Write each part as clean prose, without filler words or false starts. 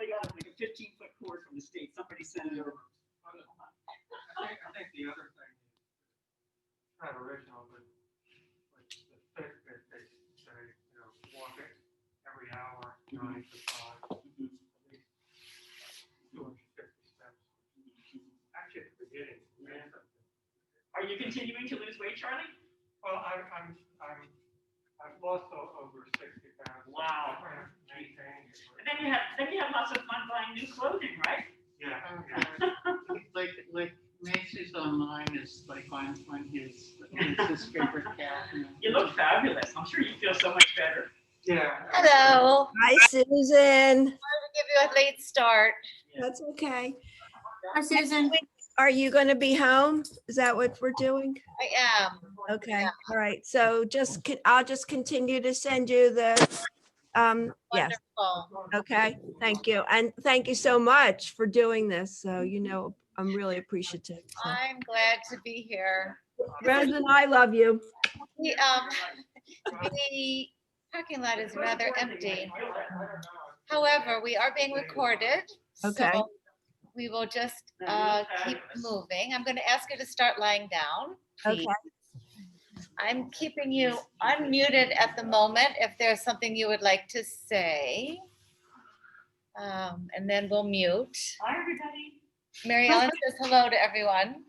Somebody got like a 15-foot cord from the state. Somebody sent it over. I think the other thing is not original, but the thick that they say, walk it every hour, 9 to 5, at least 250 steps. Actually, at the beginning, Are you continuing to lose weight, Charlie? well, I've lost over 60 pounds. Wow. I'm trying to maintain it. And then you have lots of fun buying new clothing, right? Yeah. Like Macy's online is like on his favorite cat. You look fabulous. I'm sure you feel so much better. Yeah. Hello. Hi, Susan. Sorry to give you a late start. That's okay. Hi, Susan. Are you going to be home? Is that what we're doing? I am. Okay. All right. So I'll just continue to send you the, yes. Wonderful. Okay. Thank you. And thank you so much for doing this. So, I'm really appreciative. So. I'm glad to be here. Rose and I love you. The parking lot is rather empty. However, we are being recorded. Okay. So we will just keep moving. I'm going to ask you to start lying down, please. Okay. I'm keeping you unmuted at the moment if there's something you would like to say. And then we'll mute. Hi, everybody. Mary Ellen says hello to everyone.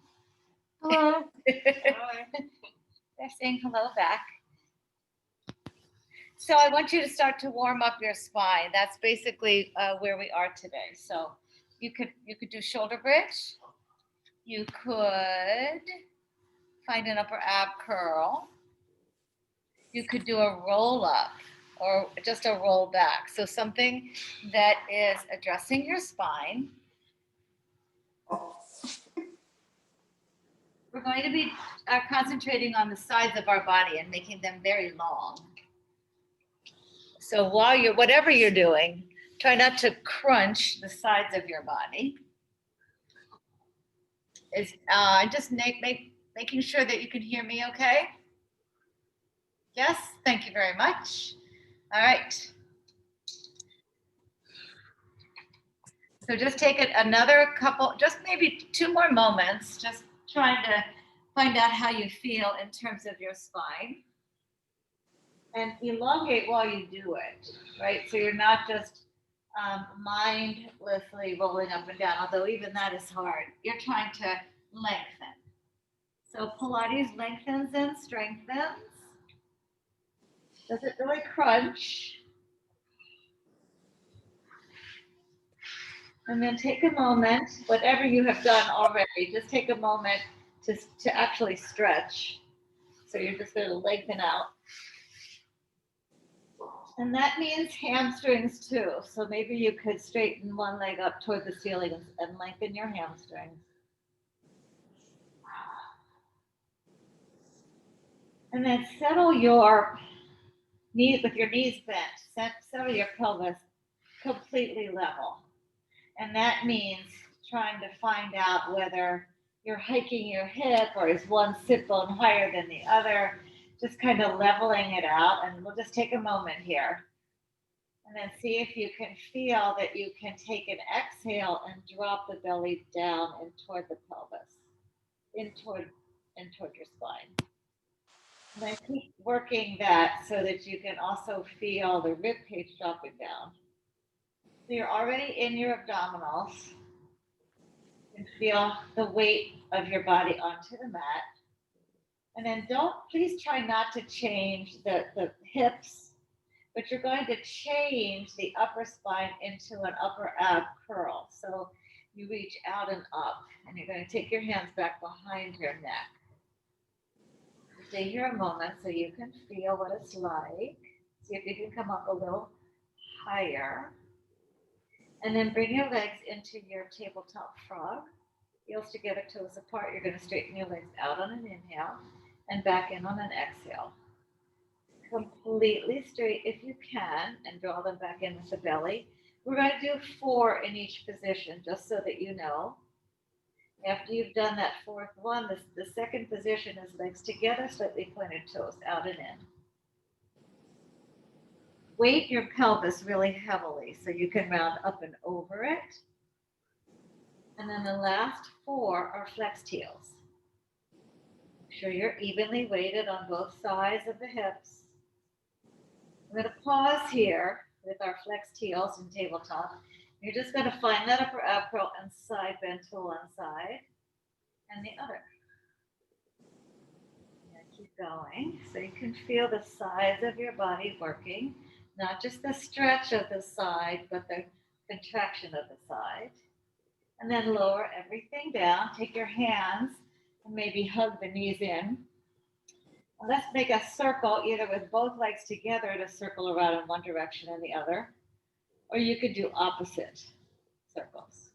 Hello. They're saying hello back. So I want you to start to warm up your spine. That's basically where we are today. So you could do shoulder bridge. You could find an upper ab curl. You could do a roll up or just a roll back. So something that is addressing your spine. We're going to be concentrating on the sides of our body and making them very long. So whatever you're doing, try not to crunch the sides of your body. Is just making sure that you can hear me okay? Yes, thank you very much. All right. So just take it another couple, just maybe 2 more moments, just trying to find out how you feel in terms of your spine. And elongate while you do it, right? So you're not just mindlessly rolling up and down, although even that is hard. You're trying to lengthen. So Pilates lengthens and strengthens. Does it really crunch? And then take a moment, whatever you have done already, just take a moment to actually stretch. So you're just going to lengthen out. And that means hamstrings too. So maybe you could straighten one leg up toward the ceiling and lengthen your hamstrings. And then settle your knees with your knees bent. Settle your pelvis completely level. And that means trying to find out whether you're hiking your hip or is one sit bone higher than the other. Just kind of leveling it out, and we'll just take a moment here. And then see if you can feel that you can take an exhale and drop the belly down and toward the pelvis, in toward your spine. And then keep working that so that you can also feel the rib cage dropping down. So you're already in your abdominals. You can feel the weight of your body onto the mat. And then please try not to change the hips, but you're going to change the upper spine into an upper ab curl. So you reach out and up, and you're going to take your hands back behind your neck. Stay here a moment so you can feel what it's like. See if you can come up a little higher. And then bring your legs into your tabletop frog. Heels together, toes apart. You're going to straighten your legs out on an inhale and back in on an exhale. Completely straight if you can, and draw them back in with the belly. We're going to do 4 in each position, just so that you know. After you've done that 4th one, the second position is legs together, slightly pointed toes out and in. weight your pelvis really heavily so you can round up and over it. And then the last 4 are flexed heels. Make sure you're evenly weighted on both sides of the hips. I'm going to pause here with our flexed heels and tabletop. You're just going to find that upper ab curl and side bend to one side and the other. Keep going so you can feel the sides of your body working, not just the stretch of the side, but the contraction of the side. And then lower everything down. Take your hands and maybe hug the knees in. And let's make a circle either with both legs together to circle around in one direction and the other, or you could do opposite circles.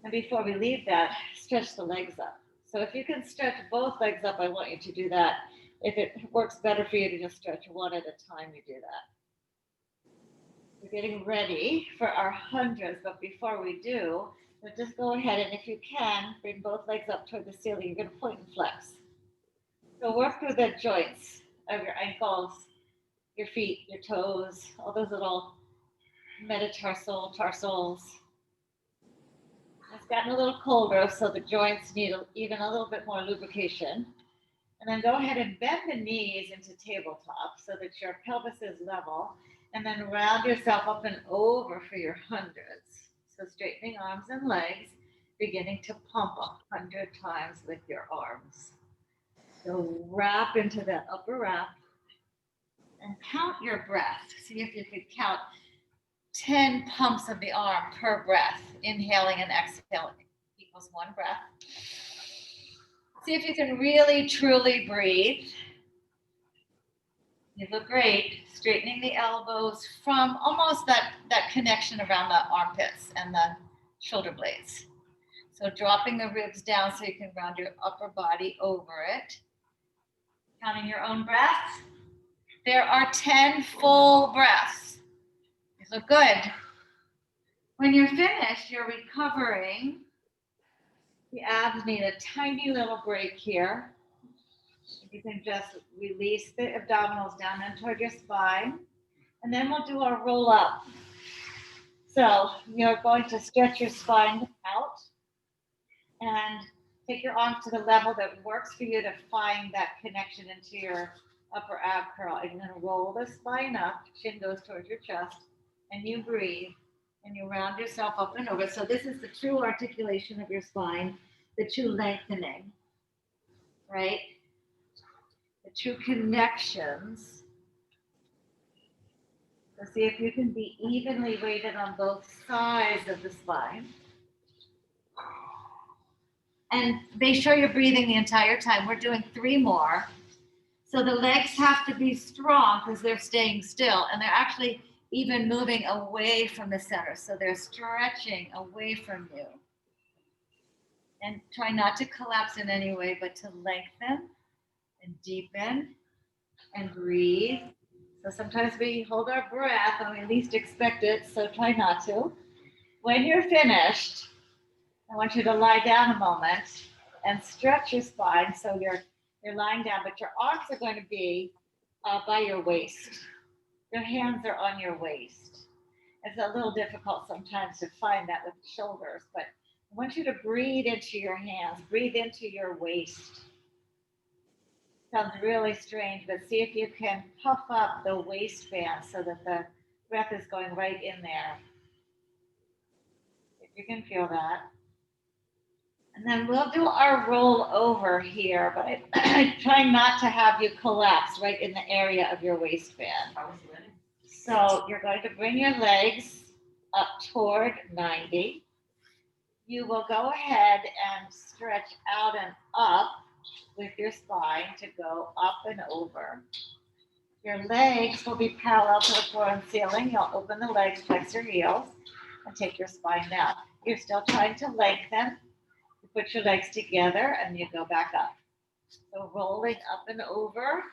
And before we leave that, stretch the legs up. So if you can stretch both legs up, I want you to do that. If it works better for you to just stretch one at a time, you do that. We're getting ready for our hundreds, but before we do, we'll just go ahead and if you can, bring both legs up toward the ceiling. You're going to point and flex. So work through the joints of your ankles, your feet, your toes, all those little metatarsal, tarsals. It's gotten a little colder, so the joints need even a little bit more lubrication. And then go ahead and bend the knees into tabletop so that your pelvis is level. And then round yourself up and over for your hundreds. So straightening arms and legs, beginning to pump 100 times with your arms. So wrap into that upper wrap and count your breath. See if you could count 10 pumps of the arm per breath. Inhaling and exhaling equals 1 breath. See if you can really, truly breathe. You look great. Straightening the elbows from almost that connection around the armpits and the shoulder blades. So dropping the ribs down so you can round your upper body over it. Counting your own breath. There are 10 full breaths. These look good. When you're finished, you're recovering. The abs need a tiny little break here. You can just release the abdominals down and toward your spine. And then we'll do our roll up. So you're going to stretch your spine out and take your arms to the level that works for you to find that connection into your upper ab curl. And you're going to roll the spine up, chin goes towards your chest, and you breathe. And you round yourself up and over. So this is the true articulation of your spine, the true lengthening, right? The true connections. So see if you can be evenly weighted on both sides of the spine. And make sure you're breathing the entire time. We're doing 3 more. So the legs have to be strong because they're staying still and they're actually even moving away from the center. So they're stretching away from you. And try not to collapse in any way, but to lengthen and deepen and breathe. So sometimes we hold our breath when we least expect it, so try not to. When you're finished, I want you to lie down a moment and stretch your spine so you're lying down, but your arms are going to be by your waist. Your hands are on your waist. It's a little difficult sometimes to find that with the shoulders, but I want you to breathe into your hands, breathe into your waist. Sounds really strange, but see if you can puff up the waistband so that the breath is going right in there. If you can feel that. And then we'll do our roll over here, but I try not to have you collapse right in the area of your waistband. So you're going to bring your legs up toward 90. You will go ahead and stretch out and up with your spine to go up and over. Your legs will be parallel to the floor and ceiling. You'll open the legs, flex your heels, and take your spine down. You're still trying to lengthen. You put your legs together and you go back up. So rolling up and over.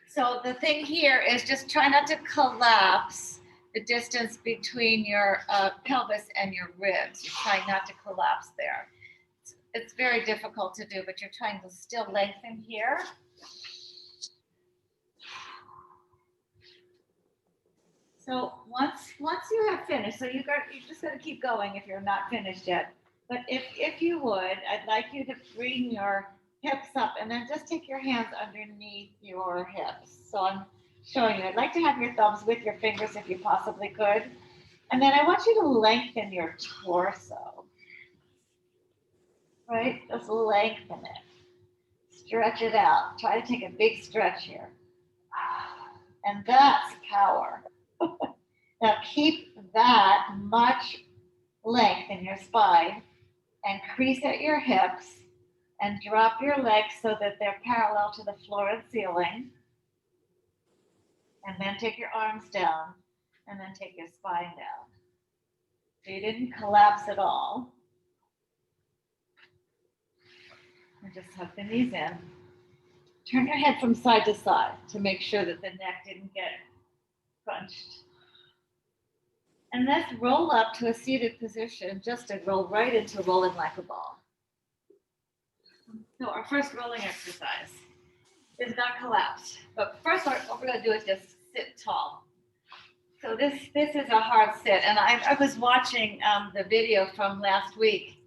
So the thing here is just try not to collapse the distance between your pelvis and your ribs. You're trying not to collapse there. It's very difficult to do, but you're trying to still lengthen here. So once you have finished, so you just gotta keep going if you're not finished yet. But if you would, I'd like you to bring your hips up and then just take your hands underneath your hips. So I'm showing you. I'd like to have your thumbs with your fingers if you possibly could. And then I want you to lengthen your torso. Right? Just lengthen it. Stretch it out. Try to take a big stretch here. And that's power. Now keep that much length in your spine and crease at your hips and drop your legs so that they're parallel to the floor and ceiling. And then take your arms down and then take your spine down. So you didn't collapse at all. And just tuck the knees in. Turn your head from side to side to make sure that the neck didn't get crunched. And let's roll up to a seated position just to roll right into rolling like a ball. So our first rolling exercise is not collapse. But first what we're going to do is just sit tall. So this is a hard sit. And I was watching the video from last week.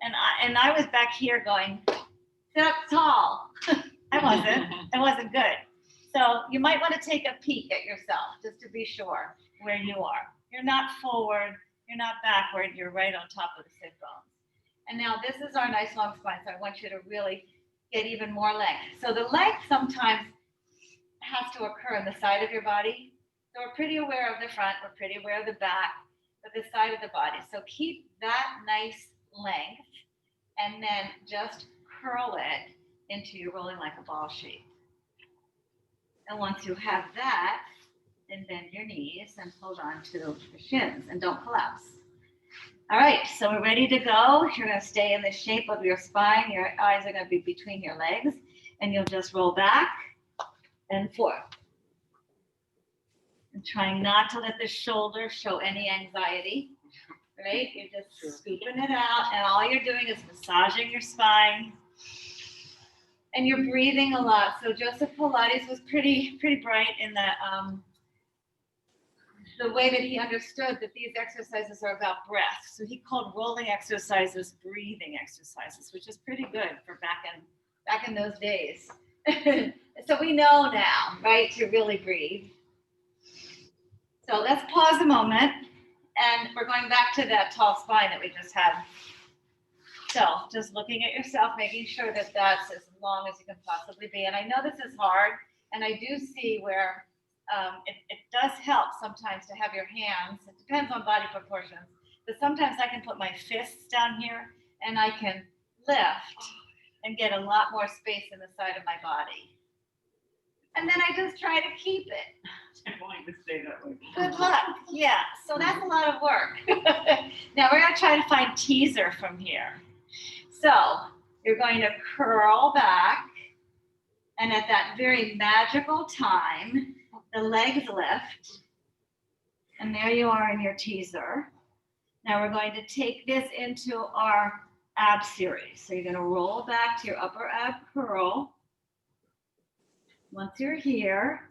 And I was back here going, sit up tall. It wasn't good. So you might want to take a peek at yourself just to be sure where you are. You're not forward, you're not backward, you're right on top of the sit bones. And now this is our nice long spine, so I want you to really get even more length. So the length sometimes has to occur on the side of your body. So we're pretty aware of the front, we're pretty aware of the back, but the side of the body. So keep that nice length and then just curl it into your rolling like a ball shape. And once you have that, then bend your knees and hold on to the shins and don't collapse. All right, so we're ready to go. You're going to stay in the shape of your spine. Your eyes are going to be between your legs, and you'll just roll back and forth. And trying not to let the shoulders show any anxiety, right? You're just scooping it out, and all you're doing is massaging your spine. And you're breathing a lot. So Joseph Pilates was pretty bright in that the way that he understood that these exercises are about breath. So he called rolling exercises breathing exercises, which is pretty good for back in those days. So we know now, right, to really breathe. So let's pause a moment, and we're going back to that tall spine that we just had. So just looking at yourself, making sure that that's as long as you can possibly be. And I know this is hard, and I do see where it does help sometimes to have your hands. It depends on body proportions, but sometimes I can put my fists down here and I can lift and get a lot more space in the side of my body. And then I just try to keep it. I'm going to stay that way. Good luck. Yeah, so that's a lot of work. Now we're going to try to find teaser from here. So you're going to curl back, and at that very magical time, the legs lift, and there you are in your teaser. Now we're going to take this into our ab series. So you're going to roll back to your upper ab curl. Once you're here,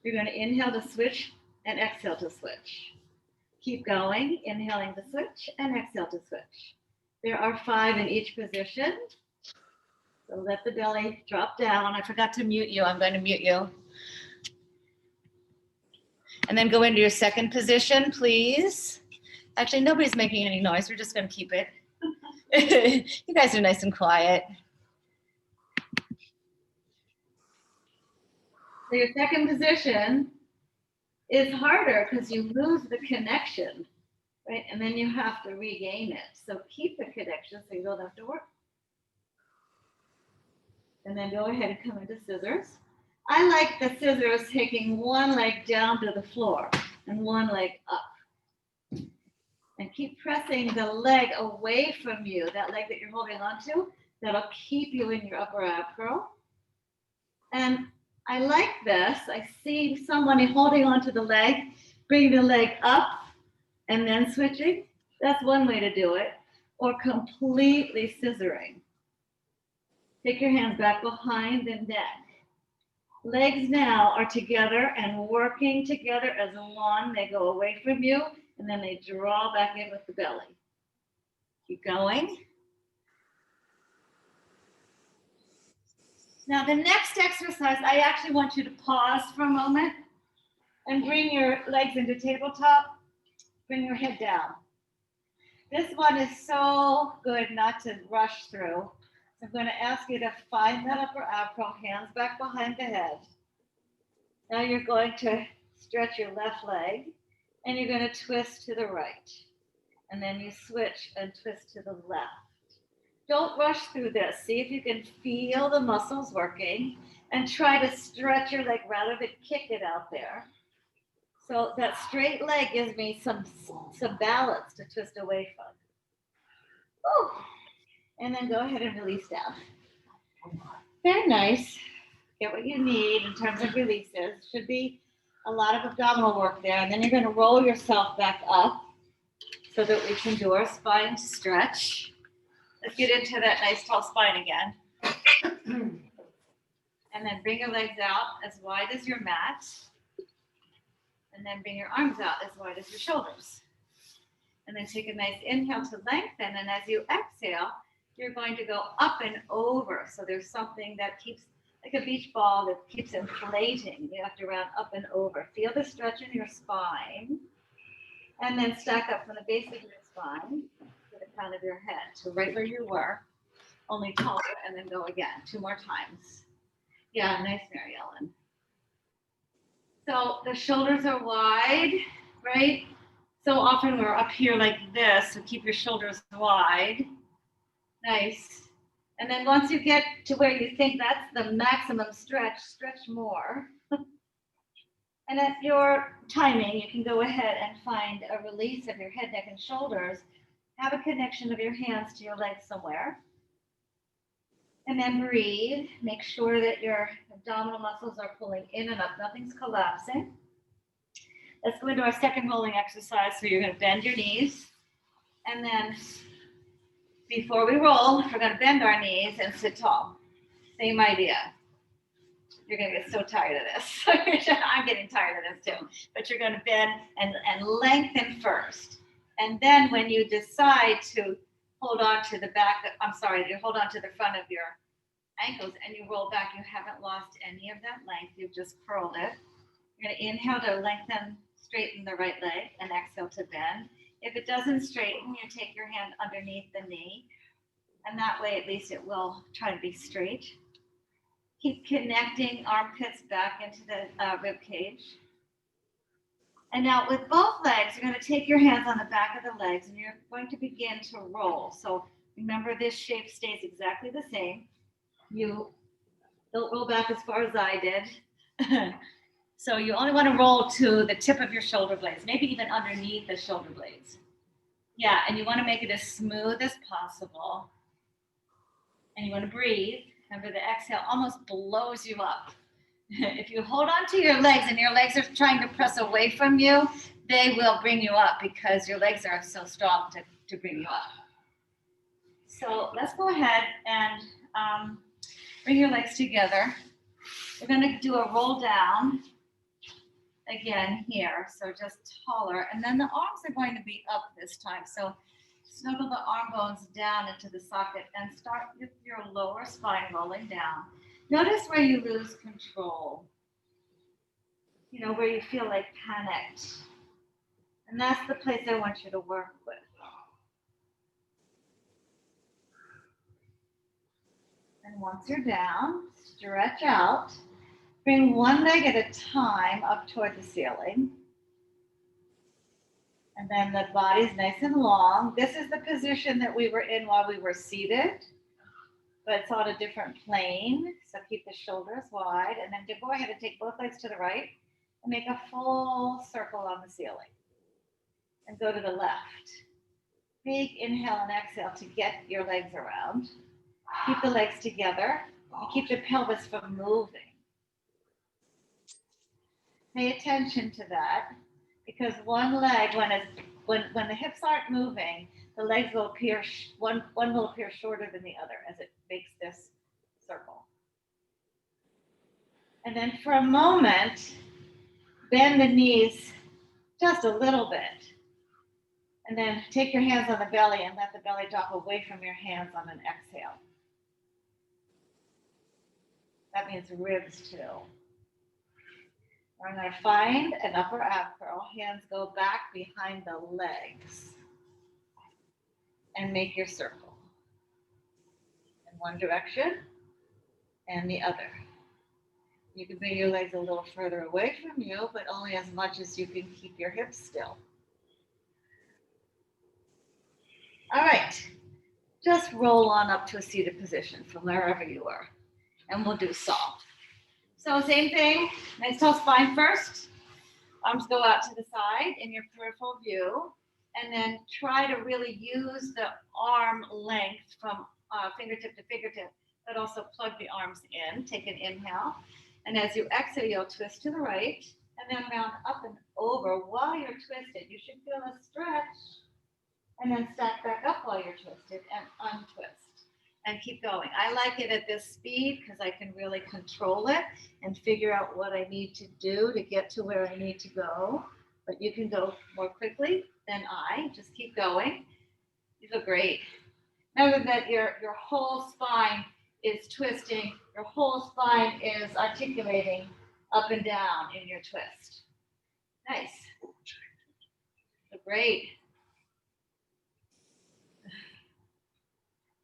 you're going to inhale to switch and exhale to switch. Keep going, inhaling to switch and exhale to switch. There are 5 in each position. So let the belly drop down. I forgot to mute you. I'm going to mute you. And then go into your second position, please. Actually, nobody's making any noise. We're just going to keep it. You guys are nice and quiet. So your second position is harder because you lose the connection, right? And then you have to regain it. So keep the connection so you don't have to work. And then go ahead and come into scissors. I like the scissors taking one leg down to the floor and one leg up. And keep pressing the leg away from you, that leg that you're holding on to. That'll keep you in your upper ab curl. And I like this. I see someone holding onto the leg, bringing the leg up and then switching. That's one way to do it. Or completely scissoring. Take your hands back behind the neck. Legs now are together and working together as one. They go away from you and then they draw back in with the belly. Keep going. Now the next exercise, I actually want you to pause for a moment and bring your legs into tabletop. Bring your head down. This one is so good not to rush through. I'm going to ask you to find that upper abs curl, hands back behind the head. Now you're going to stretch your left leg and you're going to twist to the right. And then you switch and twist to the left. Don't rush through this. See if you can feel the muscles working and try to stretch your leg rather than kick it out there. So that straight leg gives me some balance to twist away from. Woo. And then go ahead and release down. Very nice. Get what you need in terms of releases. Should be a lot of abdominal work there. And then you're going to roll yourself back up so that we can do our spine stretch. Let's get into that nice tall spine again. And then bring your legs out as wide as your mat. And then bring your arms out as wide as your shoulders. And then take a nice inhale to lengthen. And as you exhale, you're going to go up and over. So there's something that keeps, like a beach ball that keeps inflating. You have to round up and over. Feel the stretch in your spine. And then stack up from the base of your spine to the crown of your head to right where you were, only taller, and then go again 2 more times. Yeah, nice, Mary Ellen. So the shoulders are wide, right? So often we're up here like this, so keep your shoulders wide. Nice. And then once you get to where you think that's the maximum stretch, stretch more. And at your timing, you can go ahead and find a release of your head, neck, and shoulders. Have a connection of your hands to your legs somewhere. And then breathe. Make sure that your abdominal muscles are pulling in and up. Nothing's collapsing. Let's go into our second rolling exercise. So you're going to bend your knees. And then before we roll, we're going to bend our knees and sit tall. Same idea. You're going to get so tired of this. I'm getting tired of this too. But you're going to bend and lengthen first. And then when you decide to hold on to the back, you hold on to the front of your ankles and you roll back, you haven't lost any of that length. You've just curled it. You're going to inhale to lengthen, straighten the right leg, and exhale to bend. If it doesn't straighten, you take your hand underneath the knee. And that way, at least it will try to be straight. Keep connecting armpits back into the rib cage. And now with both legs, you're going to take your hands on the back of the legs and you're going to begin to roll. So remember, this shape stays exactly the same. You don't roll back as far as I did. So you only want to roll to the tip of your shoulder blades, maybe even underneath the shoulder blades. Yeah, and you want to make it as smooth as possible. And you want to breathe. Remember, the exhale almost blows you up. If you hold on to your legs and your legs are trying to press away from you, they will bring you up because your legs are so strong to bring you up. So let's go ahead and bring your legs together. We're going to do a roll down again here, so just taller. And then the arms are going to be up this time. So snuggle the arm bones down into the socket and start with your lower spine rolling down. Notice where you lose control, where you feel like panicked. And that's the place I want you to work with. And once you're down, stretch out. Bring one leg at a time up toward the ceiling. And then the body's nice and long. This is the position that we were in while we were seated, but it's on a different plane. So keep the shoulders wide. And then go ahead and take both legs to the right and make a full circle on the ceiling. And go to the left. Big inhale and exhale to get your legs around. Keep the legs together and keep the pelvis from moving. Pay attention to that, because one leg, when the hips aren't moving, the legs will appear, one will appear shorter than the other as it makes this circle. And then for a moment, bend the knees just a little bit. And then take your hands on the belly and let the belly drop away from your hands on an exhale. That means ribs too. We're going to find an upper ab curl. Hands go back behind the legs. And make your circle. In one direction and the other. You can bring your legs a little further away from you, but only as much as you can keep your hips still. All right, just roll on up to a seated position from wherever you are, and we'll do soft. So same thing, nice tall spine first. Arms go out to the side in your peripheral view, and then try to really use the arm length from fingertip to fingertip, but also plug the arms in. Take an inhale, and as you exhale, you'll twist to the right, and then round up and over while you're twisted. You should feel a stretch. And then stack back up while you're twisted and untwist and keep going. I like it at this speed because I can really control it and figure out what I need to do to get to where I need to go. But you can go more quickly than I. Just keep going. You feel great. Remember that your whole spine is twisting. Your whole spine is articulating up and down in your twist. Nice. So great.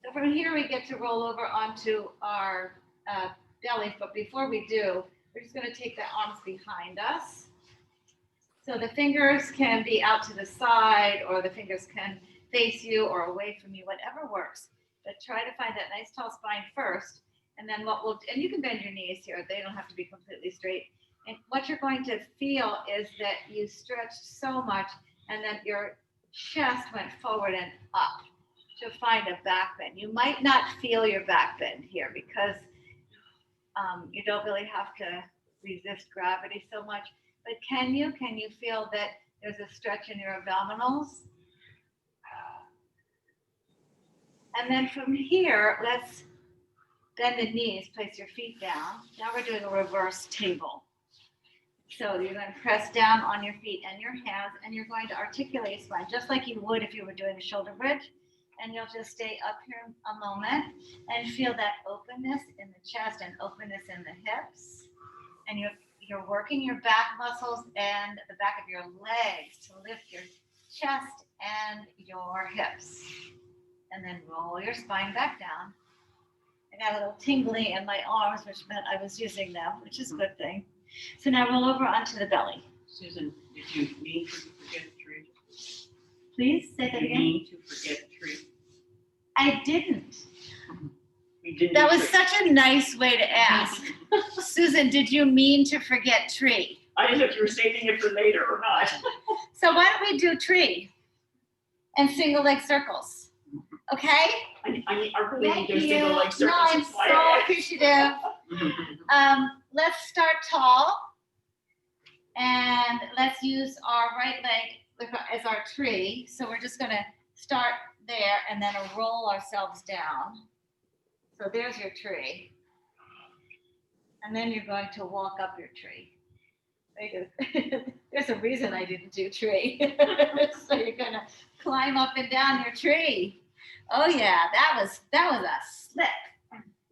So from here, we get to roll over onto our belly, but before we do, we're just going to take the arms behind us. So the fingers can be out to the side, or the fingers can face you or away from you, whatever works. But try to find that nice tall spine first, and then and you can bend your knees here. They don't have to be completely straight. And what you're going to feel is that you stretched so much, and then your chest went forward and up to find a back bend. You might not feel your back bend here because you don't really have to resist gravity so much. But can you feel that there's a stretch in your abdominals? And then from here, let's bend the knees, place your feet down. Now we're doing a reverse table. So you're going to press down on your feet and your hands, and you're going to articulate your spine just like you would if you were doing a shoulder bridge. And you'll just stay up here a moment and feel that openness in the chest and openness in the hips. And you're working your back muscles and the back of your legs to lift your chest and your hips. And then roll your spine back down. I got a little tingly in my arms, which meant I was using them, which is a good thing. So now roll over onto the belly. Susan, did you mean to forget tree? Please say that Did you again. mean to forget tree? I didn't. You didn't. That was such a nice way to ask. Susan, did you mean to forget tree? I didn't know if you were saving it for later or not. So why don't we do tree and single leg circles? Okay? I really need Thank those you. single leg No, circles. I'm That's why so I asked. appreciative. Let's start tall. And let's use our right leg as our tree. So we're just going to start there and then roll ourselves down. So there's your tree. And then you're going to walk up your tree. Very good. There's a reason I didn't do tree. So you're going to climb up and down your tree. Oh yeah, that was a slip.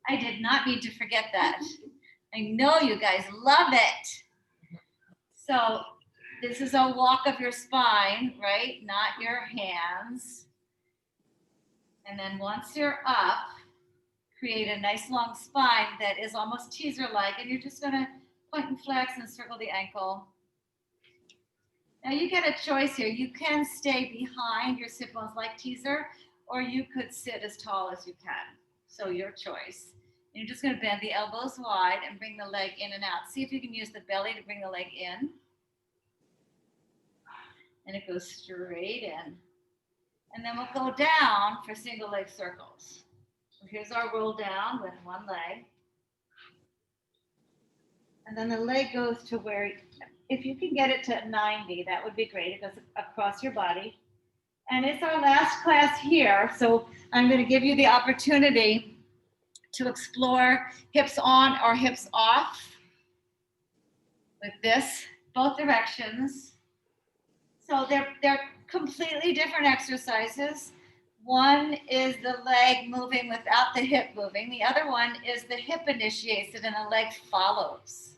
I did not mean to forget that. I know you guys love it. So this is a walk of your spine, right? Not your hands. And then once you're up, create a nice long spine that is almost teaser-like, and you're just gonna point and flex and circle the ankle. Now you get a choice here. You can stay behind your sit bones like teaser, or you could sit as tall as you can. So your choice. And you're just gonna bend the elbows wide and bring the leg in and out. See if you can use the belly to bring the leg in. And it goes straight in. And then we'll go down for single leg circles. So here's our roll down with one leg. And then the leg goes to where, if you can get it to 90, that would be great. It goes across your body. And it's our last class here. So I'm going to give you the opportunity to explore hips on or hips off. with this, both directions. So they're completely different exercises. One is the leg moving without the hip moving. The other one is the hip initiates it and the leg follows.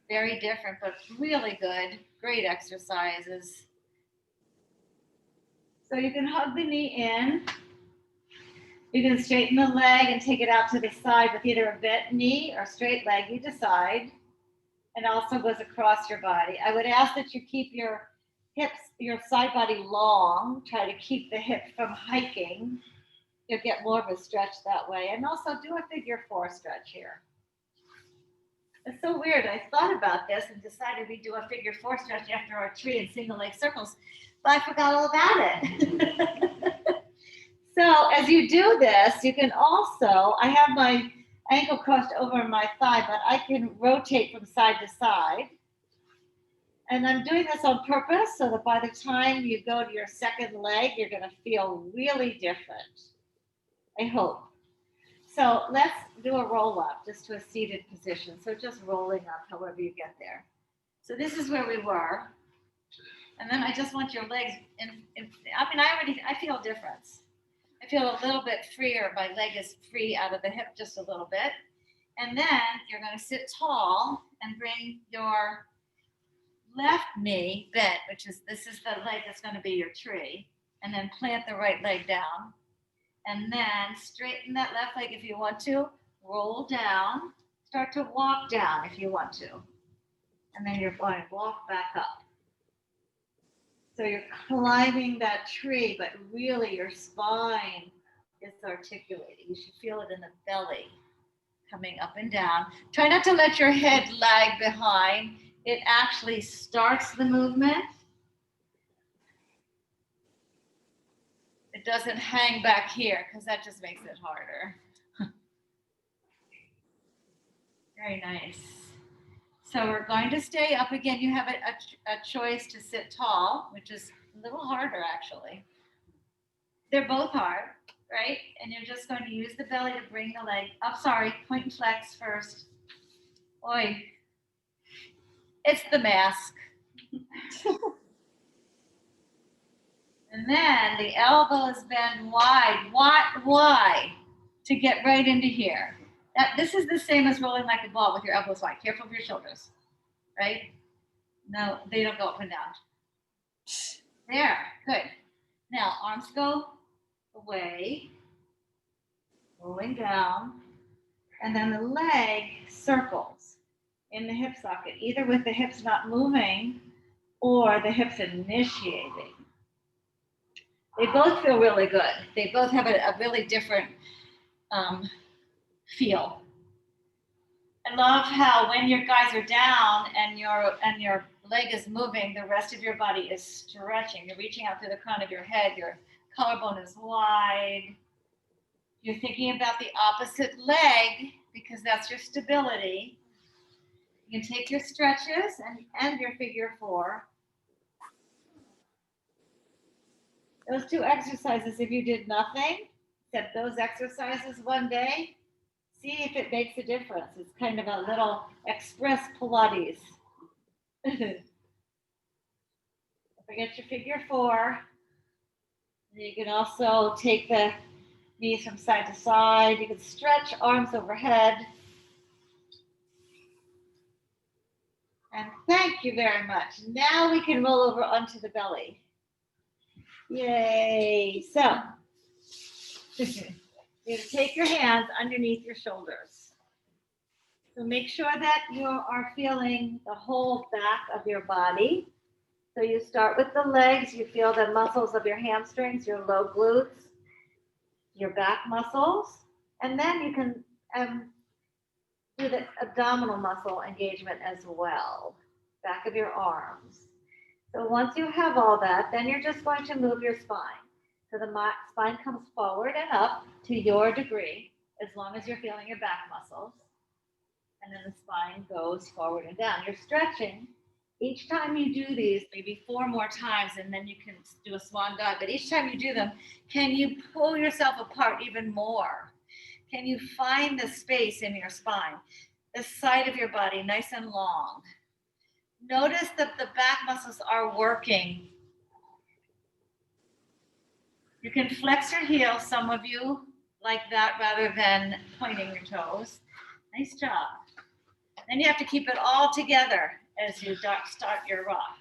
Very different, but really good. Great exercises. So you can hug the knee in. You can straighten the leg and take it out to the side with either a bent knee or straight leg, you decide. And also goes across your body. I would ask that you keep your hips, your side body long. Try to keep the hip from hiking. You'll get more of a stretch that way. And also do a figure 4 stretch here. It's so weird. I thought about this and decided we'd do a figure 4 stretch after our tree and single leg circles, but I forgot all about it. So as you do this, you can also, I have my ankle crossed over my thigh, but I can rotate from side to side. And I'm doing this on purpose so that by the time you go to your second leg, you're going to feel really different. I hope. So let's do a roll up just to a seated position. So just rolling up however you get there. So this is where we were. And then I just want your legs I feel a difference. I feel a little bit freer. My leg is free out of the hip just a little bit. And then you're going to sit tall and bring your left knee bent, this is the leg that's going to be your tree. And then plant the right leg down. And then straighten that left leg if you want to. Roll down. Start to walk down if you want to. And then you're going to walk back up. So you're climbing that tree, but really your spine is articulating. You should feel it in the belly, coming up and down. Try not to let your head lag behind. It actually starts the movement. It doesn't hang back here because that just makes it harder. Very nice. So we're going to stay up again. You have a choice to sit tall, which is a little harder actually. They're both hard, right? And you're just going to use the belly to bring the leg up. Sorry, point and flex first. Oi. It's the mask. And then the elbows bend wide to get right into here. This is the same as rolling like a ball with your elbows wide. Careful of your shoulders, right? No, they don't go up and down. There, good. Now arms go away, rolling down, and then the leg circles in the hip socket, either with the hips not moving or the hips initiating. They both feel really good. They both have a really different feel. I love how when your guys are down and your leg is moving, the rest of your body is stretching. You're reaching out through the crown of your head. Your collarbone is wide. You're thinking about the opposite leg because that's your stability. You can take your stretches and end your figure 4. Those 2 exercises, if you did nothing, except those exercises one day, see if it makes a difference. It's kind of a little express Pilates. Forget your figure 4. You can also take the knees from side to side. You can stretch arms overhead. And thank you very much. Now we can roll over onto the belly. Yay. So you're going to take your hands underneath your shoulders. So make sure that you are feeling the whole back of your body. So you start with the legs. You feel the muscles of your hamstrings, your low glutes, your back muscles. And then you can do the abdominal muscle engagement as well, back of your arms. So once you have all that, then you're just going to move your spine. So the spine comes forward and up to your degree, as long as you're feeling your back muscles. And then the spine goes forward and down. You're stretching. Each time you do these, maybe 4 more times, and then you can do a swan dive. But each time you do them, can you pull yourself apart even more? Can you find the space in your spine, the side of your body nice and long? Notice that the back muscles are working. You can flex your heels, some of you like that rather than pointing your toes. Nice job. Then you have to keep it all together as you start your rock.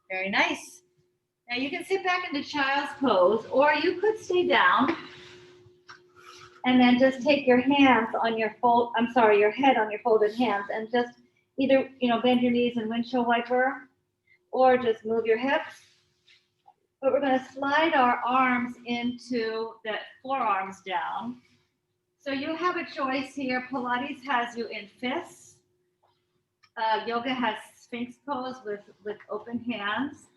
Very nice. Now you can sit back into child's pose, or you could stay down and then just take your hands on your your head on your folded hands and just either, bend your knees and windshield wiper, or just move your hips. But we're going to slide our arms into the forearms down. So you have a choice here. Pilates has you in fists. Yoga has Sphinx pose with open hands.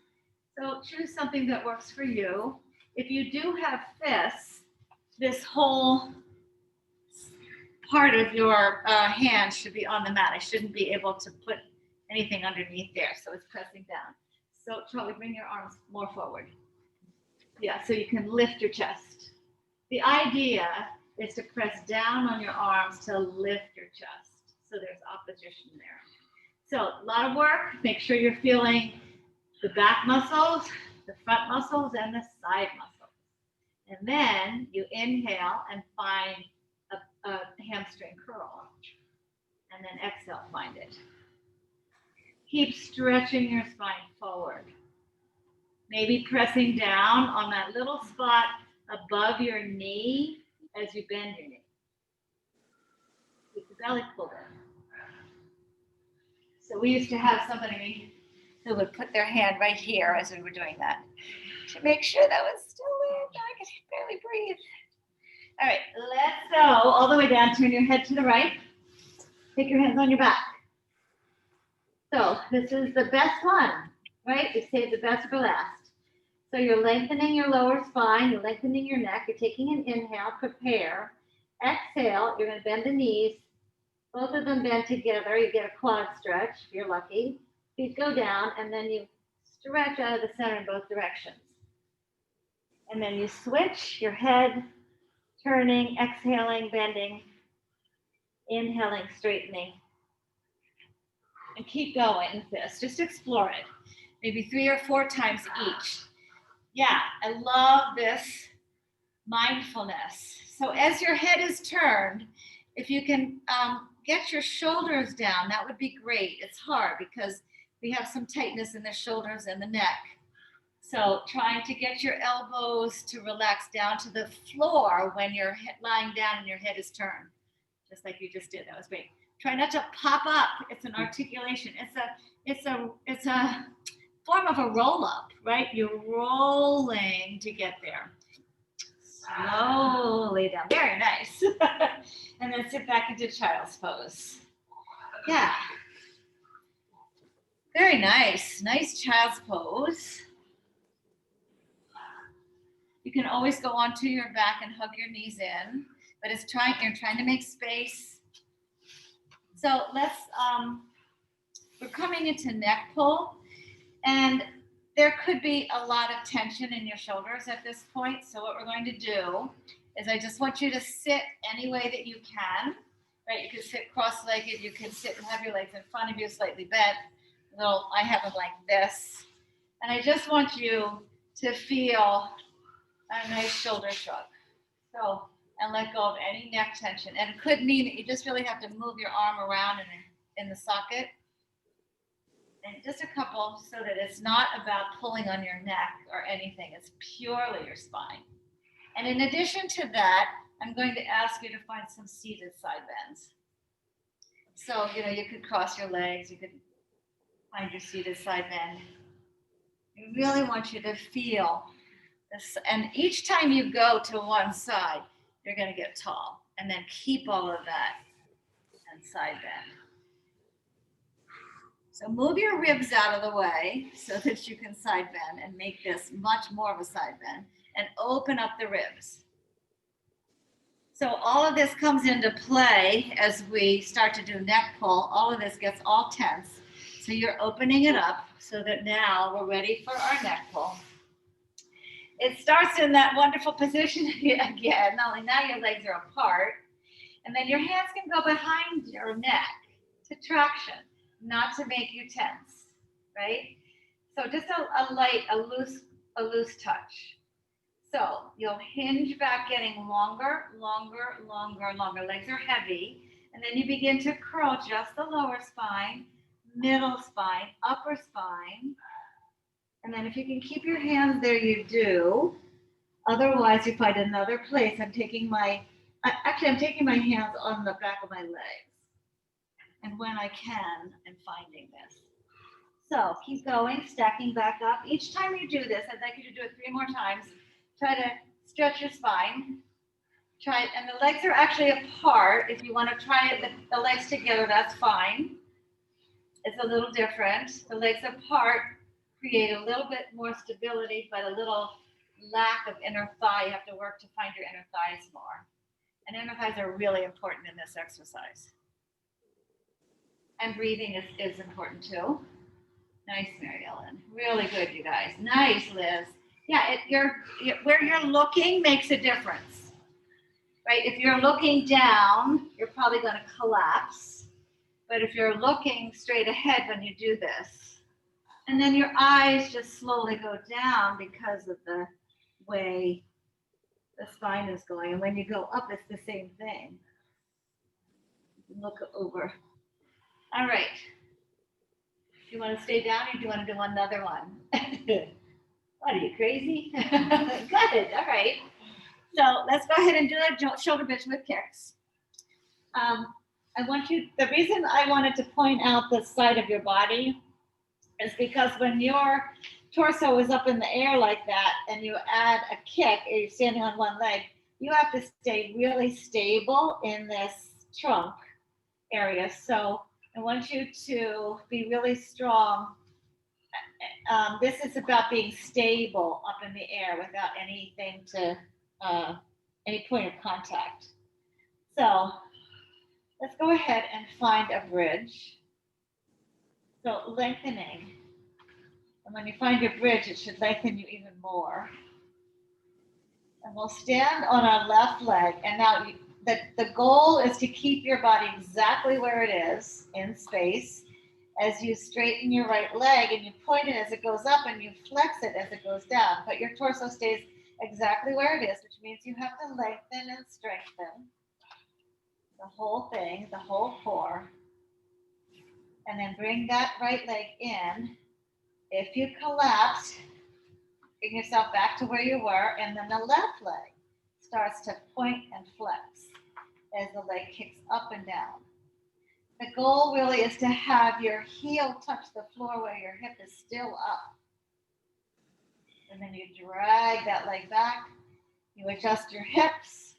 So choose something that works for you. If you do have fists, this whole part of your hand should be on the mat. I shouldn't be able to put anything underneath there, so it's pressing down. So Charlie, bring your arms more forward. Yeah, so you can lift your chest. The idea is to press down on your arms to lift your chest. So there's opposition there. So a lot of work. Make sure you're feeling the back muscles, the front muscles, and the side muscles. And then you inhale and find a hamstring curl. And then exhale, find it. Keep stretching your spine forward. Maybe pressing down on that little spot above your knee as you bend your knee. Keep the belly pulled in. So we used to have somebody who would put their hand right here as we were doing that to make sure that was still there. I could barely breathe. All right, let's go all the way down. Turn your head to the right. Take your hands on your back. So this is the best one, right? We saved the best for last. So you're lengthening your lower spine, you're lengthening your neck, you're taking an inhale, prepare. Exhale, you're going to bend the knees. Both of them bend together. You get a quad stretch if you're lucky. Feet go down, and then you stretch out of the center in both directions. And then you switch your head, turning, exhaling, bending, inhaling, straightening. And keep going with this. Just explore it. Maybe 3 or 4 times each. Yeah, I love this mindfulness. So as your head is turned, if you can get your shoulders down, that would be great. It's hard because we have some tightness in the shoulders and the neck. So trying to get your elbows to relax down to the floor when you're lying down and your head is turned, just like you just did. That was great. Try not to pop up. It's an articulation. It's a form of a roll up, right? You're rolling to get there. Slowly down. Very nice. And then sit back into child's pose. Yeah. Very nice. Nice child's pose. You can always go onto your back and hug your knees in, but you're trying to make space. So we're coming into neck pull, and there could be a lot of tension in your shoulders at this point. So what we're going to do is I just want you to sit any way that you can, right? You can sit cross-legged, you can sit and have your legs in front of you, slightly bent. I have them like this. And I just want you to feel a nice shoulder shrug. So, and let go of any neck tension. And it could mean that you just really have to move your arm around in the socket. And just a couple, so that it's not about pulling on your neck or anything. It's purely your spine. And in addition to that, I'm going to ask you to find some seated side bends. So, you could cross your legs. You could find your seated side bend. I really want you to feel this. And each time you go to one side, you're going to get tall. And then keep all of that and side bend. So move your ribs out of the way so that you can side bend and make this much more of a side bend, and open up the ribs. So all of this comes into play as we start to do neck pull. All of this gets all tense. So you're opening it up so that now we're ready for our neck pull. It starts in that wonderful position again. Only now your legs are apart. And then your hands can go behind your neck to traction, not to make you tense. right? So just a loose touch. So you'll hinge back, getting longer, longer, longer, longer. Legs are heavy. And then you begin to curl just the lower spine, middle spine, upper spine. And then if you can keep your hands there, you do. Otherwise, you find another place. I'm taking my hands on the back of my legs. And when I can, I'm finding this. So keep going, stacking back up. Each time you do this, I'd like you to do it 3 more times. Try to stretch your spine. Try it, and the legs are actually apart. If you want to try it, the legs together, that's fine. It's a little different. The legs apart create a little bit more stability, but a little lack of inner thigh. You have to work to find your inner thighs more. And inner thighs are really important in this exercise. And breathing is important too. Nice, Mary Ellen. Really good, you guys. Nice, Liz. Yeah, where you're looking makes a difference, right? If you're looking down, you're probably going to collapse. But if you're looking straight ahead when you do this, and then your eyes just slowly go down because of the way the spine is going. And when you go up, it's the same thing. Look over. All right. Do you want to stay down or do you want to do another one? What, are you crazy? Good. All right. So let's go ahead and do a shoulder bridge with kicks. The reason I wanted to point out the side of your body is because when your torso is up in the air like that and you add a kick or you're standing on one leg, you have to stay really stable in this trunk area. So I want you to be really strong. This is about being stable up in the air without anything to, any point of contact. So let's go ahead and find a bridge. So lengthening. And when you find your bridge, it should lengthen you even more. And we'll stand on our left leg. And now the goal is to keep your body exactly where it is in space as you straighten your right leg and you point it as it goes up and you flex it as it goes down. But your torso stays exactly where it is, which means you have to lengthen and strengthen the whole thing, the whole core. And then bring that right leg in. If you collapse, bring yourself back to where you were, and then the left leg starts to point and flex as the leg kicks up and down. The goal really is to have your heel touch the floor where your hip is still up. And then you drag that leg back, you adjust your hips,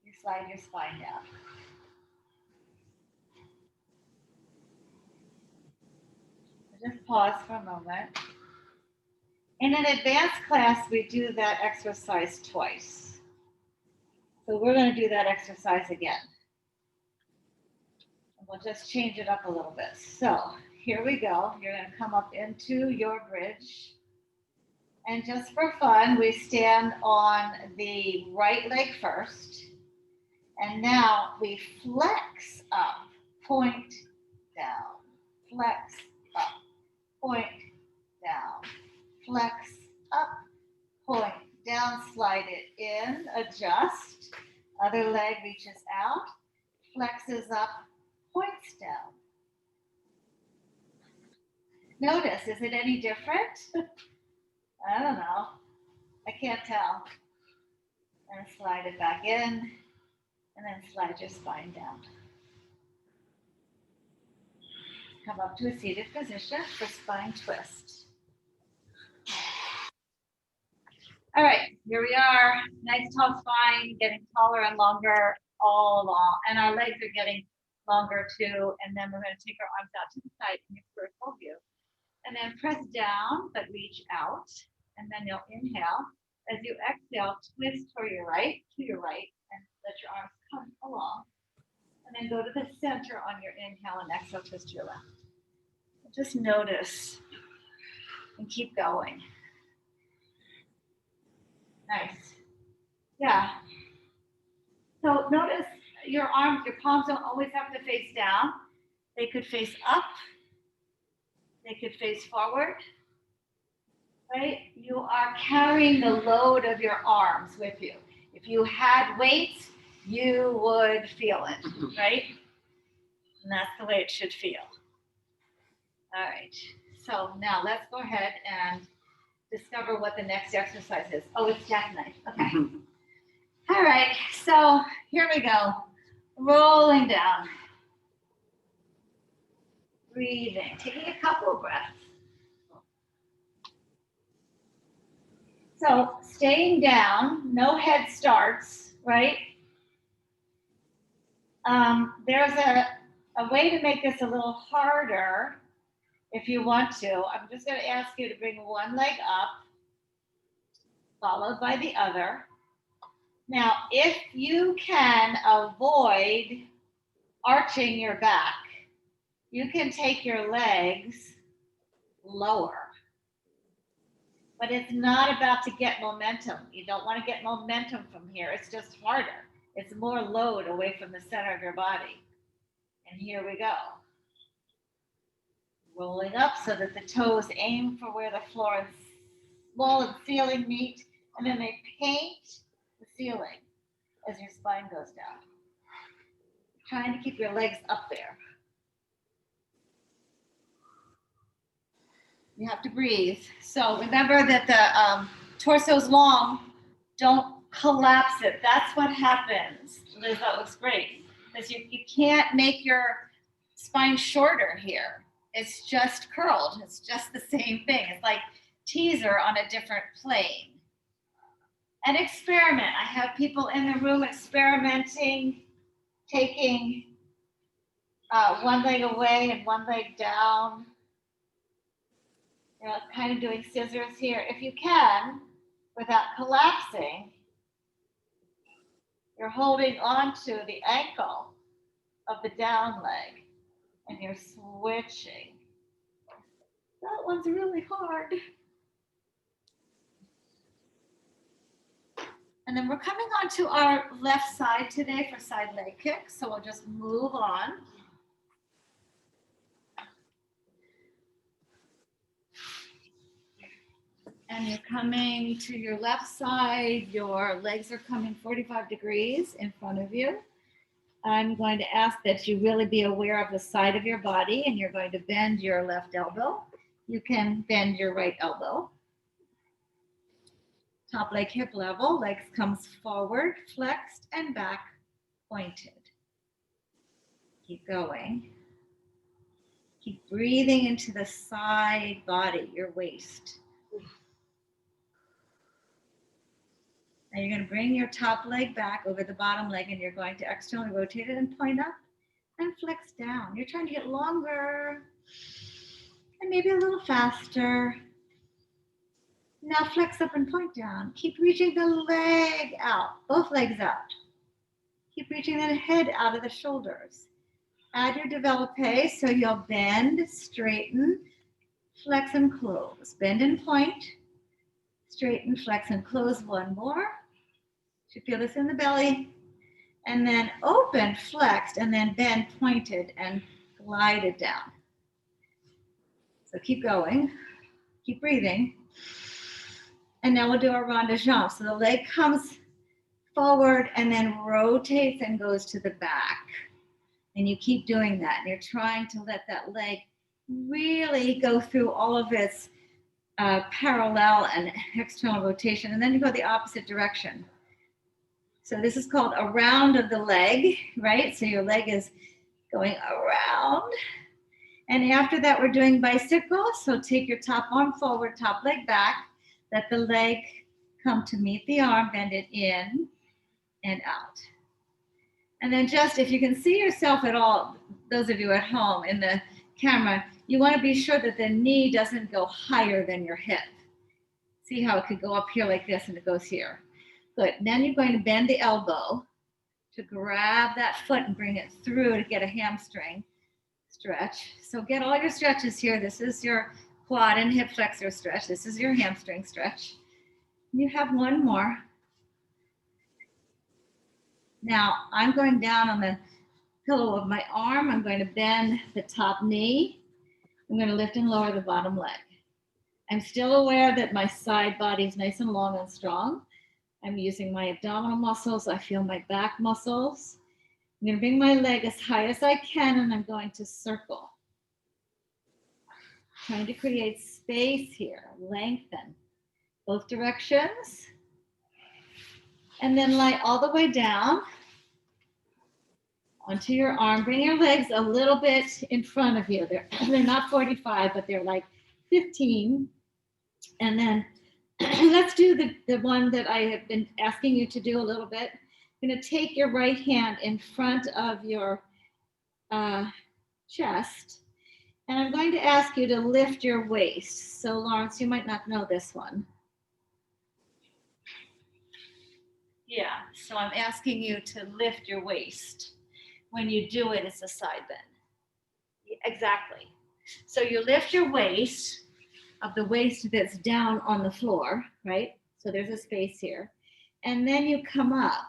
you slide your spine down. Just pause for a moment. In an advanced class, we do that exercise twice. So we're going to do that exercise again. And we'll just change it up a little bit. So here we go. You're going to come up into your bridge. And just for fun, we stand on the right leg first. And now we flex up, point down, flex up, point down, flex up, point down, slide it in, adjust. Other leg reaches out, flexes up, points down. Notice, is it any different? I don't know. I can't tell. And slide it back in, and then slide your spine down. Come up to a seated position for spine twist. All right, here we are. Nice tall spine, getting taller and longer all along. And our legs are getting longer too. And then we're going to take our arms out to the side in your peripheral view. And then press down, but reach out. And then you'll inhale. As you exhale, twist to your right, and let your arms come along. And then go to the center on your inhale and exhale, twist to your left. Just notice and keep going. Nice. Yeah. So notice your arms, your palms don't always have to face down. They could face up. They could face forward, right? You are carrying the load of your arms with you. If you had weights, you would feel it, right? And that's the way it should feel. All right, so now let's go ahead and discover what the next exercise is. Oh, it's jackknife, okay. All right, so here we go. Rolling down. Breathing, taking a couple of breaths. So staying down, no head starts, right? There's a way to make this a little harder if you want to. I'm just going to ask you to bring one leg up, followed by the other. Now, if you can avoid arching your back, you can take your legs lower. But it's not about to get momentum. You don't want to get momentum from here. It's just harder. It's more load away from the center of your body. And here we go. Rolling up so that the toes aim for where the floor and wall and ceiling meet, and then they paint the ceiling as your spine goes down. Trying to keep your legs up there. You have to breathe. So remember that the torso's long. Don't collapse it. That's what happens. Liz, that looks great. Because you can't make your spine shorter here. It's just curled. It's just the same thing. It's like teaser on a different plane. And experiment. I have people in the room experimenting, taking one leg away and one leg down. You know, kind of doing scissors here. If you can, without collapsing, you're holding onto the ankle of the down leg and you're switching. That one's really hard. And then we're coming on to our left side today for side leg kicks. So we'll just move on. And you're coming to your left side. Your legs are coming 45 degrees in front of you. I'm going to ask that you really be aware of the side of your body, and you're going to bend your left elbow. You can bend your right elbow. Top leg hip level, legs comes forward, flexed, and back, pointed. Keep going. Keep breathing into the side body, your waist. Now you're going to bring your top leg back over the bottom leg, and you're going to externally rotate it and point up and flex down. You're trying to get longer and maybe a little faster. Now flex up and point down. Keep reaching the leg out, both legs out. Keep reaching the head out of the shoulders. Add your developpe, so you'll bend, straighten, flex and close. Bend and point, straighten, flex and close. One more. You feel this in the belly. And then open, flexed, and then bend, pointed, and glide it down. So keep going. Keep breathing. And now we'll do our rond de jambe. So the leg comes forward and then rotates and goes to the back. And you keep doing that. And you're trying to let that leg really go through all of its parallel and external rotation. And then you go the opposite direction. So this is called a round of the leg, right? So your leg is going around. And after that, we're doing bicycle. So take your top arm forward, top leg back. Let the leg come to meet the arm, bend it in and out. And then just, if you can see yourself at all, those of you at home in the camera, you want to be sure that the knee doesn't go higher than your hip. See how it could go up here like this and it goes here. Good. Then you're going to bend the elbow to grab that foot and bring it through to get a hamstring stretch. So get all your stretches here. This is your quad and hip flexor stretch. This is your hamstring stretch. You have one more. Now I'm going down on the pillow of my arm. I'm going to bend the top knee. I'm going to lift and lower the bottom leg. I'm still aware that my side body is nice and long and strong. I'm using my abdominal muscles. I feel my back muscles. I'm going to bring my leg as high as I can, and I'm going to circle. Trying to create space here, lengthen both directions. And then lie all the way down onto your arm. Bring your legs a little bit in front of you. They're not 45, but they're like 15. And then let's do the one that I have been asking you to do a little bit. You're going to take your right hand in front of your chest, and I'm going to ask you to lift your waist. So Lawrence, you might not know this one. Yeah, so I'm asking you to lift your waist. When you do it, it's a side bend. Exactly. So you lift your waist of the waist that's down on the floor, right? So there's a space here. And then you come up.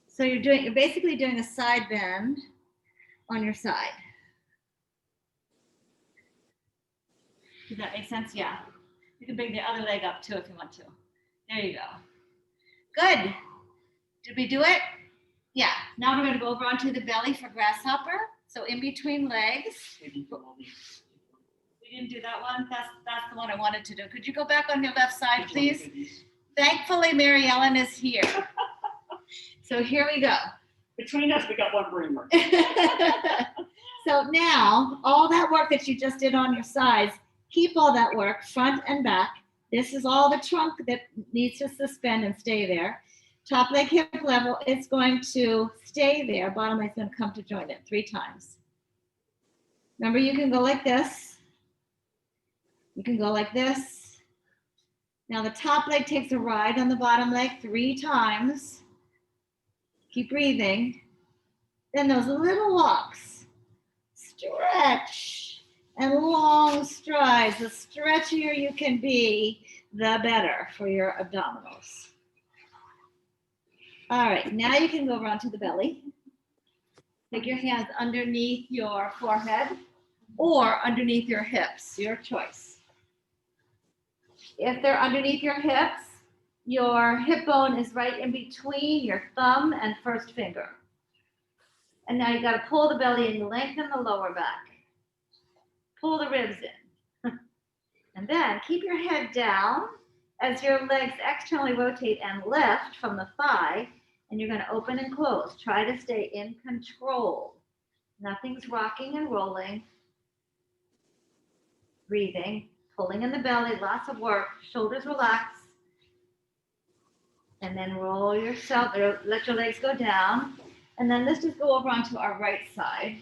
So you're basically doing a side bend on your side. Does that make sense? Yeah. You can bring the other leg up too if you want to. There you go. Good. Did we do it? Yeah. Now we're going to go over onto the belly for grasshopper. So in between legs. We didn't do that one. That's the one I wanted to do. Could you go back on your left side, please? Thankfully, Mary Ellen is here. So here we go. Between us, we got one brain. So now, all that work that you just did on your sides, keep all that work front and back. This is all the trunk that needs to suspend and stay there. Top leg hip level, it's going to stay there. Bottom leg's going to come to join it 3 times. Remember, you can go like this. You can go like this. Now the top leg takes a ride on the bottom leg 3 times. Keep breathing. Then those little walks. Stretch and long strides. The stretchier you can be, the better for your abdominals. All right, now you can go around to the belly. Take your hands underneath your forehead or underneath your hips, your choice. If they're underneath your hips, your hip bone is right in between your thumb and first finger. And now you got to pull the belly and lengthen the lower back. Pull the ribs in. And then keep your head down as your legs externally rotate and lift from the thigh. And you're going to open and close. Try to stay in control. Nothing's rocking and rolling. Breathing, pulling in the belly, lots of work. Shoulders relax. And then roll yourself, let your legs go down. And then let's just go over onto our right side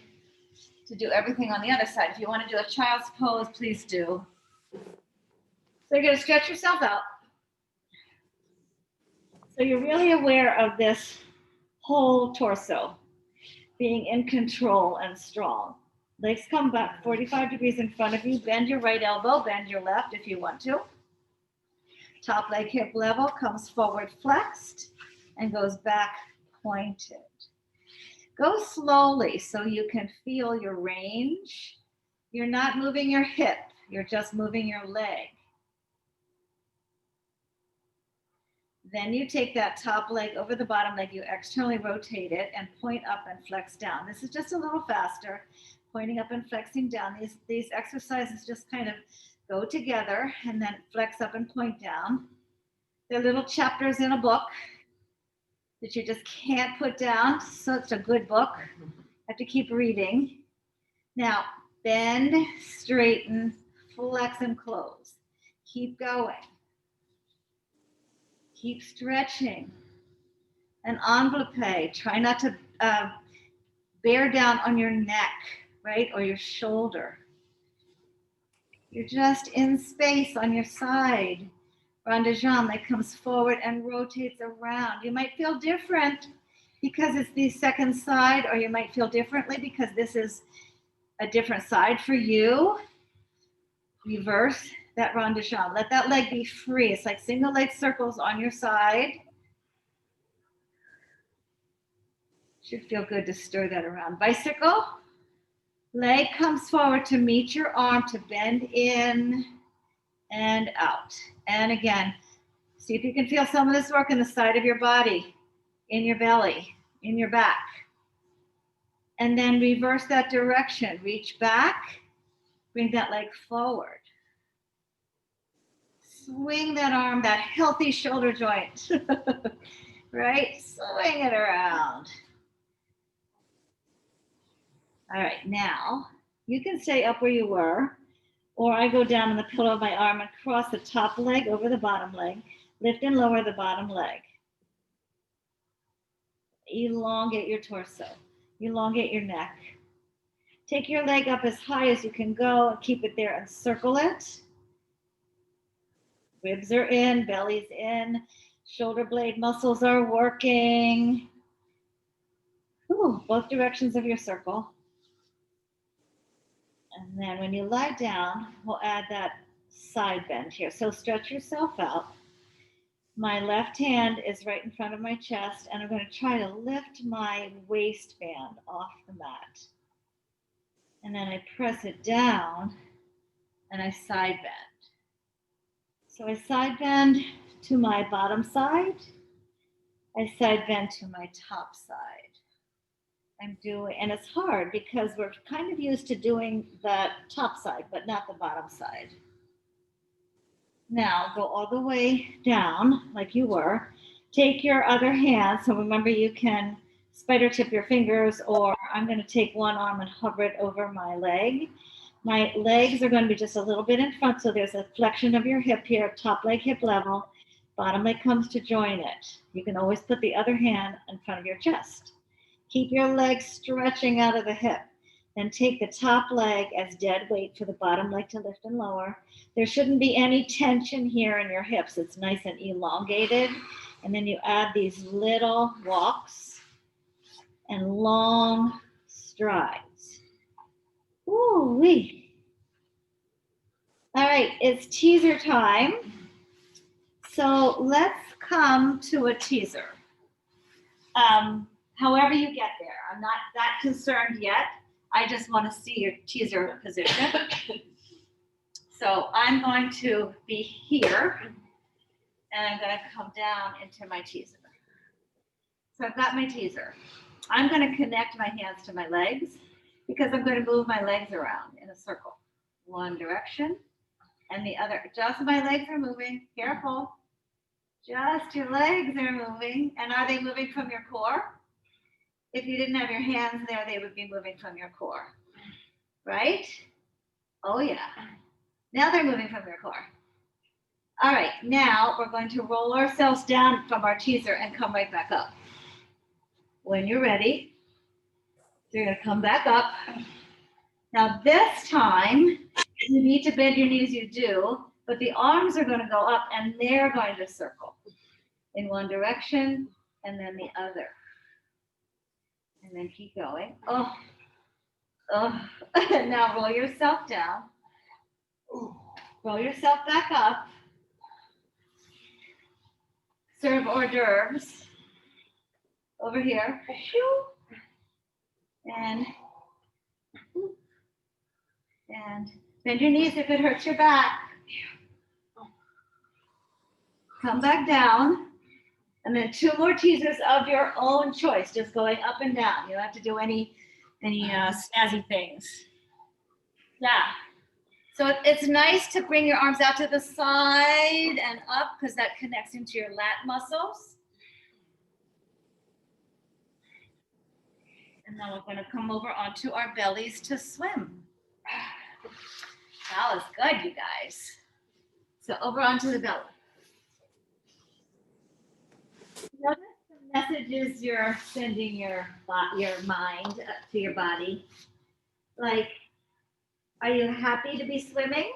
to do everything on the other side. If you want to do a child's pose, please do. So you're going to stretch yourself out. So you're really aware of this whole torso being in control and strong. Legs come back 45 degrees in front of you. Bend your right elbow, bend your left if you want to. Top leg hip level comes forward flexed and goes back pointed. Go slowly so you can feel your range. You're not moving your hip, you're just moving your leg. Then you take that top leg over the bottom leg, you externally rotate it and point up and flex down. This is just a little faster, pointing up and flexing down. These exercises just kind of go together and then flex up and point down. They're little chapters in a book that you just can't put down. Such a good book. Have to keep reading. Now, bend, straighten, flex, and close. Keep going. Keep stretching. An envelope. Try not to bear down on your neck, right, or your shoulder. You're just in space on your side. Rond de jambe that comes forward and rotates around. You might feel different because it's the second side, or you might feel differently because this is a different side for you. Reverse that rond de jambe. Let that leg be free. It's like single leg circles on your side. Should feel good to stir that around. Bicycle. Leg comes forward to meet your arm to bend in and out. And again, see if you can feel some of this work in the side of your body, in your belly, in your back. And then reverse that direction. Reach back, bring that leg forward. Swing that arm, that healthy shoulder joint, right? Swing it around. All right, now you can stay up where you were, or I go down on the pillow of my arm and cross the top leg over the bottom leg, lift and lower the bottom leg. Elongate your torso, elongate your neck. Take your leg up as high as you can go and keep it there and circle it. Ribs are in, belly's in, shoulder blade muscles are working. Ooh, both directions of your circle. And then when you lie down, we'll add that side bend here. So stretch yourself out. My left hand is right in front of my chest, and I'm going to try to lift my waistband off the mat. And then I press it down, and I side bend. So I side bend to my bottom side. I side bend to my top side. I'm doing, and it's hard because we're kind of used to doing the top side, but not the bottom side. Now go all the way down like you were. Take your other hand. So remember, you can spider tip your fingers, or I'm going to take one arm and hover it over my leg. My legs are going to be just a little bit in front. So there's a flexion of your hip here, top leg, hip level. Bottom leg comes to join it. You can always put the other hand in front of your chest. Keep your legs stretching out of the hip. Then take the top leg as dead weight for the bottom leg to lift and lower. There shouldn't be any tension here in your hips. It's nice and elongated. And then you add these little walks and long strides. Ooh-wee. All right, it's teaser time. So let's come to a teaser. However you get there. I'm not that concerned yet. I just want to see your teaser position. So I'm going to be here, and I'm going to come down into my teaser. So I've got my teaser. I'm going to connect my hands to my legs because I'm going to move my legs around in a circle. One direction and the other. Just my legs are moving. Careful. Just your legs are moving. And are they moving from your core? If you didn't have your hands there, they would be moving from your core, right? Oh yeah. Now they're moving from your core. All right, now we're going to roll ourselves down from our teaser and come right back up. When you're ready, you're gonna come back up. Now this time, you need to bend your knees, you do, but the arms are gonna go up and they're going to circle in one direction and then the other. And then keep going. Oh. Now roll yourself down. Roll yourself back up. Serve hors d'oeuvres. Over here. And bend your knees if it hurts your back. Come back down. And then 2 more teasers of your own choice, just going up and down. You don't have to do any snazzy things. Yeah. So it's nice to bring your arms out to the side and up because that connects into your lat muscles. And then we're going to come over onto our bellies to swim. That was good, you guys. So over onto the belly. Notice the messages you're sending your mind to your body. Like, are you happy to be swimming?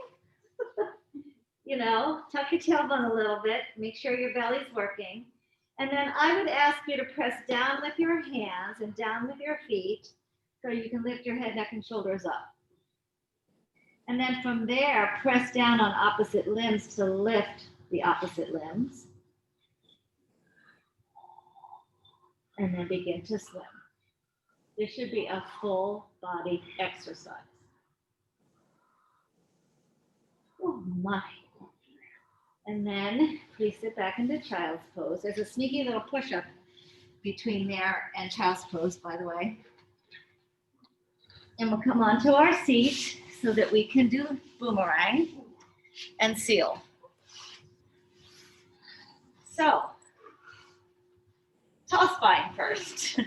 You know, tuck your tailbone a little bit. Make sure your belly's working. And then I would ask you to press down with your hands and down with your feet so you can lift your head, neck, and shoulders up. And then from there, press down on opposite limbs to lift the opposite limbs. And then begin to swim. This should be a full body exercise. Oh my. And then please sit back into child's pose. There's a sneaky little push-up between there and child's pose, by the way. And we'll come onto our seat so that we can do boomerang and seal. So, tall spine first.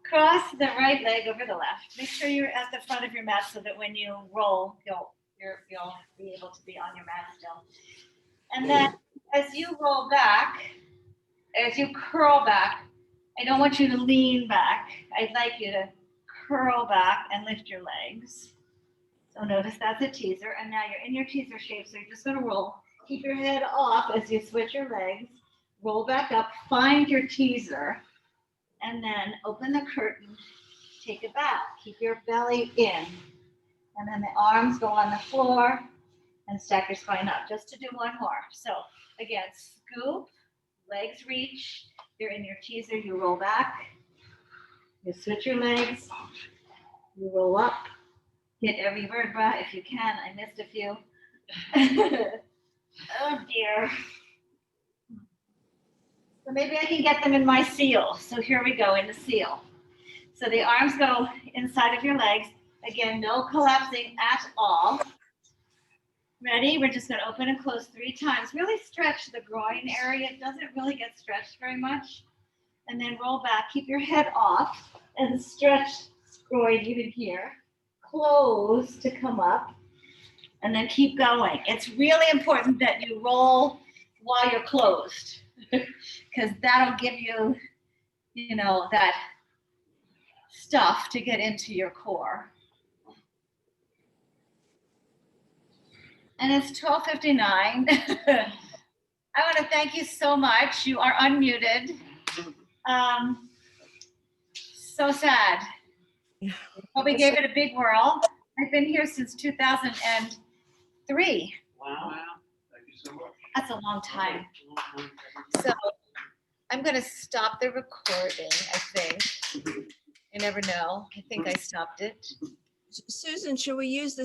Cross the right leg over the left. Make sure you're at the front of your mat so that when you roll, you'll be able to be on your mat still. And then as you roll back, as you curl back, I don't want you to lean back. I'd like you to curl back and lift your legs. So notice that's a teaser. And now you're in your teaser shape. So you're just going to roll. Keep your head off as you switch your legs. Roll back up. Find your teaser. And then open the curtain. Take it back. Keep your belly in. And then the arms go on the floor. And stack your spine up. Just to do one more. So again, scoop. Legs reach. You're in your teaser. You roll back. You switch your legs. You roll up. Hit every vertebra if you can. I missed a few. Oh dear. So maybe I can get them in my seal. So here we go in the seal. So the arms go inside of your legs. Again, no collapsing at all. Ready? We're just going to open and close 3 times. Really stretch the groin area. It doesn't really get stretched very much. And then roll back. Keep your head off and stretch groin even here. Close to come up. And then keep going. It's really important that you roll while you're closed. Because that'll give you, you know, that stuff to get into your core. And it's 12:59. I want to thank you so much. You are unmuted. So sad. But we gave it a big whirl. I've been here since 2003. Wow. Thank you so much. That's a long time. So I'm going to stop the recording, I think. You never know. I think I stopped it. Susan, should we use the